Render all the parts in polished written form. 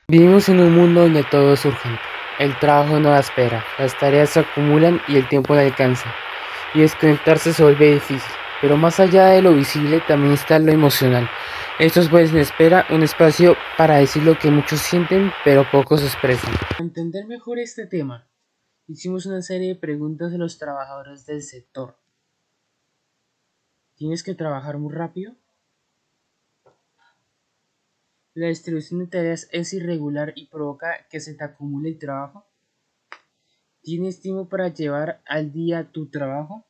Vivimos en un mundo donde todo es urgente. El trabajo no da espera, las tareas se acumulan y el tiempo no alcanza. Y desconectarse se vuelve difícil. Pero más allá de lo visible también está lo emocional. Esto es pues en espera, un espacio para decir lo que muchos sienten pero pocos expresan. Para entender mejor este tema, hicimos una serie de preguntas a los trabajadores del sector. ¿Tienes que trabajar muy rápido? ¿La distribución de tareas es irregular y provoca que se te acumule el trabajo? ¿Tienes tiempo para llevar al día tu trabajo?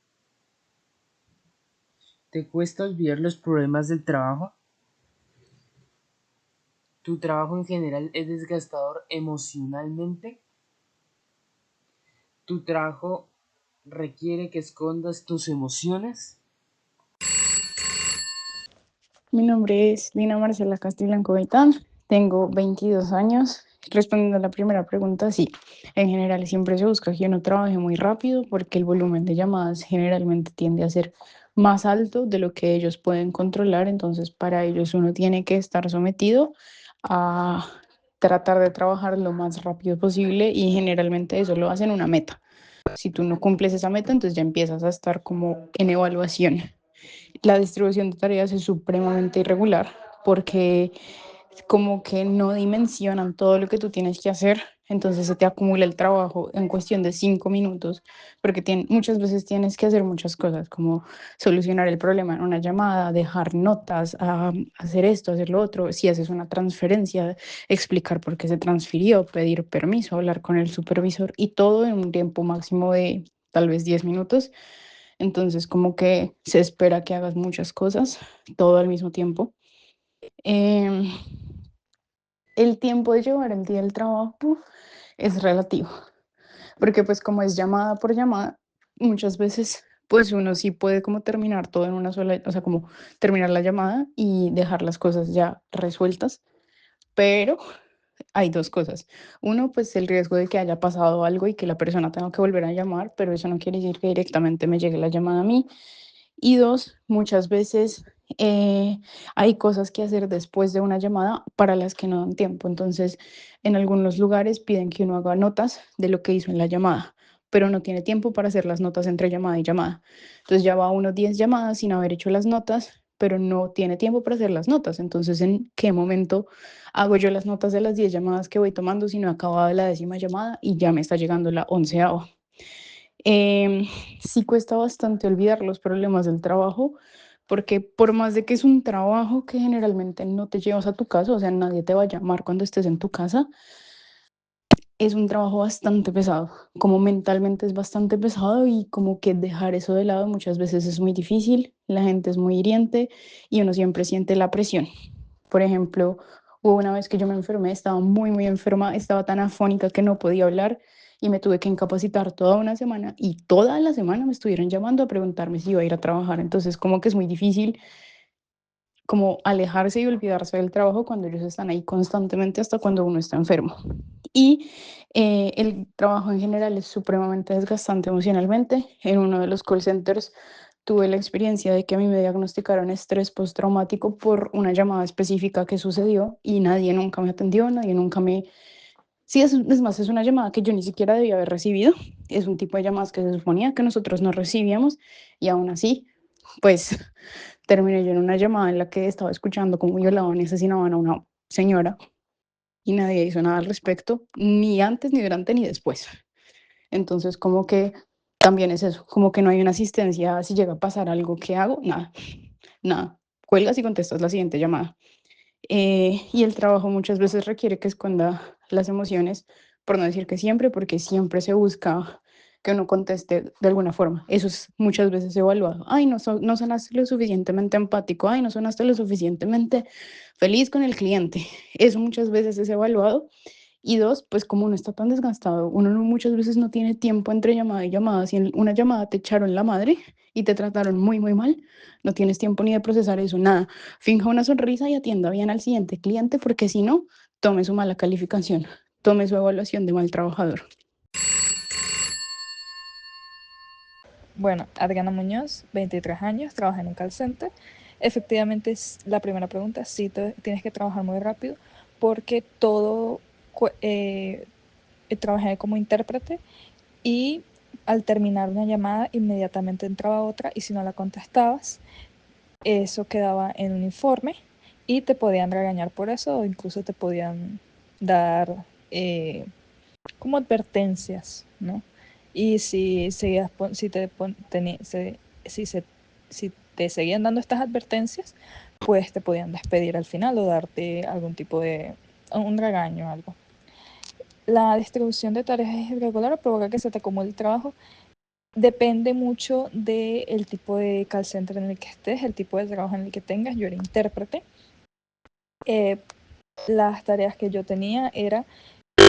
¿Te cuesta olvidar los problemas del trabajo? ¿Tu trabajo en general es desgastador emocionalmente? ¿Tu trabajo requiere que escondas tus emociones? Mi nombre es Lina Marcela Castiblanco Gaitán, tengo 22 años. Respondiendo a la primera pregunta, sí, en general siempre se busca que uno trabaje muy rápido porque el volumen de llamadas generalmente tiende a ser más alto de lo que ellos pueden controlar, entonces para ellos uno tiene que estar sometido a tratar de trabajar lo más rápido posible y generalmente eso lo hacen una meta. Si tú no cumples esa meta, entonces ya empiezas a estar como en evaluación. La distribución de tareas es supremamente irregular porque como que no dimensionan todo lo que tú tienes que hacer, entonces se te acumula el trabajo en cuestión de 5 minutos, porque muchas veces tienes que hacer muchas cosas, como solucionar el problema en una llamada, dejar notas, hacer esto, hacer lo otro, si haces una transferencia, explicar por qué se transfirió, pedir permiso, hablar con el supervisor y todo en un tiempo máximo de tal vez 10 minutos. Entonces, como que se espera que hagas muchas cosas, todo al mismo tiempo. Em, el tiempo de llevar el día del trabajo es relativo, porque pues como es llamada por llamada, muchas veces pues uno sí puede como terminar todo en una sola, o sea, como terminar la llamada y dejar las cosas ya resueltas, pero hay dos cosas. Uno, pues el riesgo de que haya pasado algo y que la persona tenga que volver a llamar, pero eso no quiere decir que directamente me llegue la llamada a mí. Y dos, muchas veces hay cosas que hacer después de una llamada para las que no dan tiempo. Entonces, en algunos lugares piden que uno haga notas de lo que hizo en la llamada, pero no tiene tiempo para hacer las notas entre llamada y llamada. Entonces ya va unos 10 llamadas sin haber hecho las notas, pero no tiene tiempo para hacer las notas. Entonces, ¿en qué momento hago yo las notas de las 10 llamadas que voy tomando si no he acabado la 10ª llamada y ya me está llegando la 11ª? Em, sí cuesta bastante olvidar los problemas del trabajo, porque por más de que es un trabajo que generalmente no te llevas a tu casa, o sea, nadie te va a llamar cuando estés en tu casa, es un trabajo bastante pesado, como mentalmente es bastante pesado y como que dejar eso de lado muchas veces es muy difícil, la gente es muy hiriente y uno siempre siente la presión. Por ejemplo, hubo una vez que yo me enfermé, estaba muy, muy enferma, estaba tan afónica que no podía hablar y me tuve que incapacitar toda una semana y toda la semana me estuvieron llamando a preguntarme si iba a ir a trabajar. Entonces, como que es muy difícil como alejarse y olvidarse del trabajo cuando ellos están ahí constantemente hasta cuando uno está enfermo. Y el trabajo en general es supremamente desgastante emocionalmente. En uno de los call centers tuve la experiencia de que a mí me diagnosticaron estrés postraumático por una llamada específica que sucedió y nadie nunca me atendió, nadie nunca me... Sí, es más, es una llamada que yo ni siquiera debía haber recibido. Es un tipo de llamadas que se suponía que nosotros no recibíamos y aún así, pues terminé yo en una llamada en la que estaba escuchando cómo violaban y asesinaban a una señora y nadie hizo nada al respecto, ni antes, ni durante, ni después. Entonces, como que también es eso, como que no hay una asistencia si llega a pasar algo, ¿qué hago? Nada, nada. Cuelgas y contestas la siguiente llamada. Y el trabajo muchas veces requiere que esconda las emociones, por no decir que siempre, porque siempre se busca que uno conteste de alguna forma. Eso es muchas veces evaluado. Ay, no sonaste lo suficientemente empático, ay, no sonaste lo suficientemente feliz con el cliente. Eso muchas veces es evaluado. Y dos, pues como uno está tan desgastado, uno muchas veces no tiene tiempo entre llamada y llamada. Si en una llamada te echaron la madre y te trataron muy, muy mal, no tienes tiempo ni de procesar eso, nada. Finja una sonrisa y atienda bien al siguiente cliente, porque si no, tome su mala calificación, tome su evaluación de mal trabajador. Bueno, Adriana Muñoz, 23 años, trabaja en un call center. Efectivamente, es la primera pregunta, sí tienes que trabajar muy rápido porque trabajé como intérprete y al terminar una llamada inmediatamente entraba otra y si no la contestabas, eso quedaba en un informe y te podían regañar por eso o incluso te podían dar como advertencias, ¿no? Y si seguías, si te, si, si te seguían dando estas advertencias, pues te podían despedir al final o darte algún tipo de un regaño o algo. La distribución de tareas irregular provoca que se te acumule el trabajo. Depende mucho del tipo de call center en el que estés, el tipo de trabajo en el que tengas. Yo era intérprete. Las tareas que yo tenía era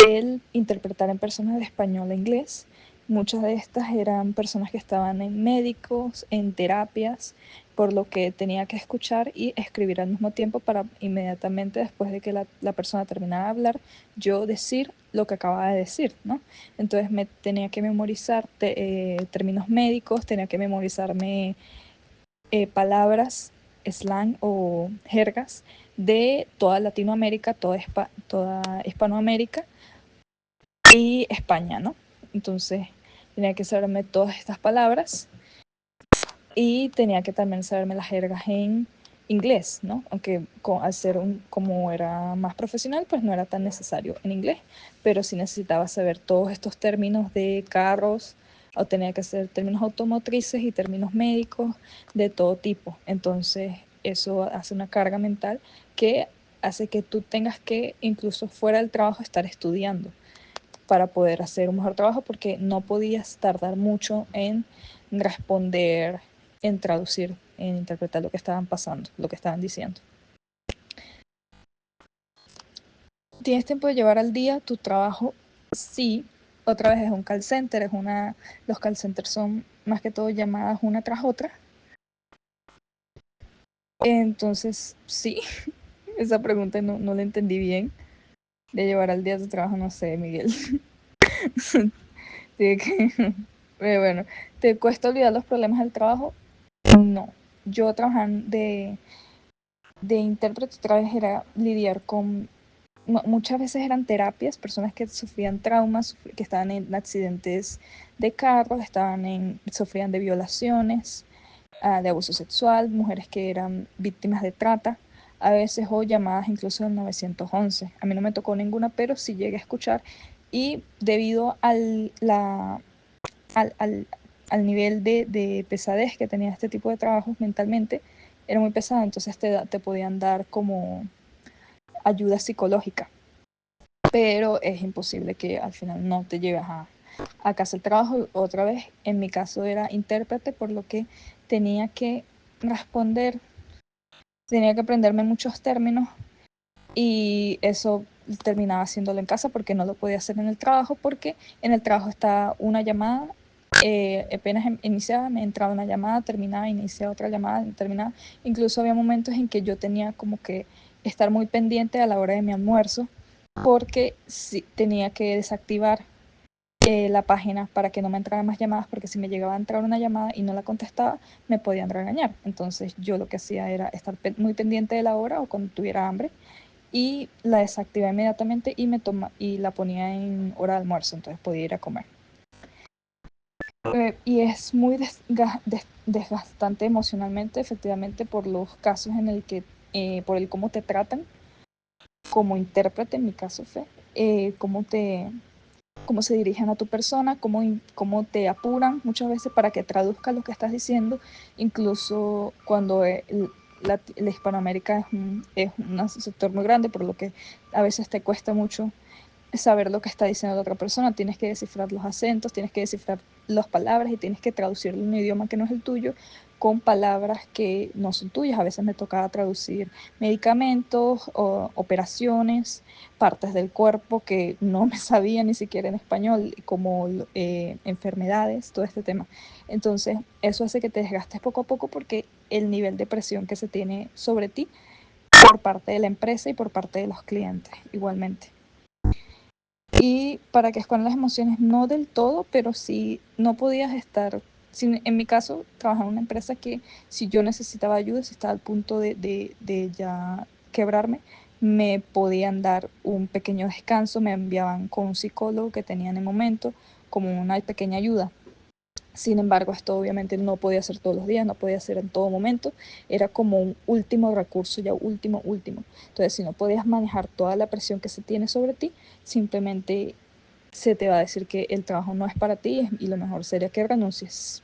el interpretar en personas de español a inglés. Muchas de estas eran personas que estaban en médicos, en terapias, por lo que tenía que escuchar y escribir al mismo tiempo para inmediatamente después de que la persona terminara de hablar, yo decir lo que acababa de decir, ¿no? Entonces me tenía que memorizar términos médicos, tenía que memorizarme palabras, slang o jergas de toda Latinoamérica, toda Hispanoamérica y España, ¿no? Entonces tenía que saberme todas estas palabras y tenía que también saberme las jergas en inglés, ¿no? Aunque al ser como era más profesional, pues no era tan necesario en inglés, pero sí necesitaba saber todos estos términos de carros, o tenía que ser términos automotrices y términos médicos de todo tipo. Entonces eso hace una carga mental que hace que tú tengas que, incluso fuera del trabajo, estar estudiando para poder hacer un mejor trabajo porque no podías tardar mucho en responder, en traducir, en interpretar lo que estaban pasando, lo que estaban diciendo. ¿Tienes tiempo de llevar al día tu trabajo? Sí. Otra vez es un call center, los call centers son más que todo llamadas una tras otra. Entonces, sí, esa pregunta no la entendí bien. De llevar al día tu trabajo, no sé, Miguel. Bueno, ¿te cuesta olvidar los problemas del trabajo? No. Yo trabajando de intérprete otra vez era lidiar con, muchas veces eran terapias, personas que sufrían traumas, que estaban en accidentes de carros, sufrían de violaciones, de abuso sexual, mujeres que eran víctimas de trata, a veces o llamadas incluso del 911. A mí no me tocó ninguna, pero sí llegué a escuchar y debido al nivel de pesadez que tenía este tipo de trabajos mentalmente, era muy pesado, entonces te podían dar como ayuda psicológica, pero es imposible que al final no te lleves a casa el trabajo. Otra vez, en mi caso era intérprete, por lo que tenía que responder, tenía que aprenderme muchos términos y eso terminaba haciéndolo en casa porque no lo podía hacer en el trabajo, porque en el trabajo está una llamada, apenas iniciaba, me entraba una llamada, terminaba, iniciaba otra llamada, terminaba. Incluso había momentos en que yo tenía como que estar muy pendiente a la hora de mi almuerzo, porque sí, tenía que desactivar la página para que no me entraran más llamadas, porque si me llegaba a entrar una llamada y no la contestaba, me podían regañar. Entonces yo lo que hacía era estar muy pendiente de la hora o cuando tuviera hambre y la desactivaba inmediatamente y la ponía en hora de almuerzo, entonces podía ir a comer. Y es muy desgastante emocionalmente, efectivamente, por los casos en el que, por el cómo te tratan como intérprete, en mi caso fue, cómo se dirigen a tu persona, cómo te apuran muchas veces para que traduzcas lo que estás diciendo, incluso cuando la Hispanoamérica es un sector muy grande, por lo que a veces te cuesta mucho saber lo que está diciendo la otra persona, tienes que descifrar los acentos, tienes que descifrar las palabras y tienes que traducirlo en un idioma que no es el tuyo con palabras que no son tuyas. A veces me tocaba traducir medicamentos o operaciones, partes del cuerpo que no me sabía ni siquiera en español, como enfermedades, todo este tema. Entonces, eso hace que te desgastes poco a poco porque el nivel de presión que se tiene sobre ti por parte de la empresa y por parte de los clientes igualmente. Y para que escondan las emociones, no del todo, pero sí no podías estar, en mi caso, trabajaba en una empresa que si yo necesitaba ayuda, si estaba al punto de ya quebrarme, me podían dar un pequeño descanso, me enviaban con un psicólogo que tenía en el momento como una pequeña ayuda. Sin embargo, esto obviamente no podía ser todos los días, no podía ser en todo momento, era como un último recurso, ya último. Entonces, si no podías manejar toda la presión que se tiene sobre ti, simplemente se te va a decir que el trabajo no es para ti y lo mejor sería que renuncies.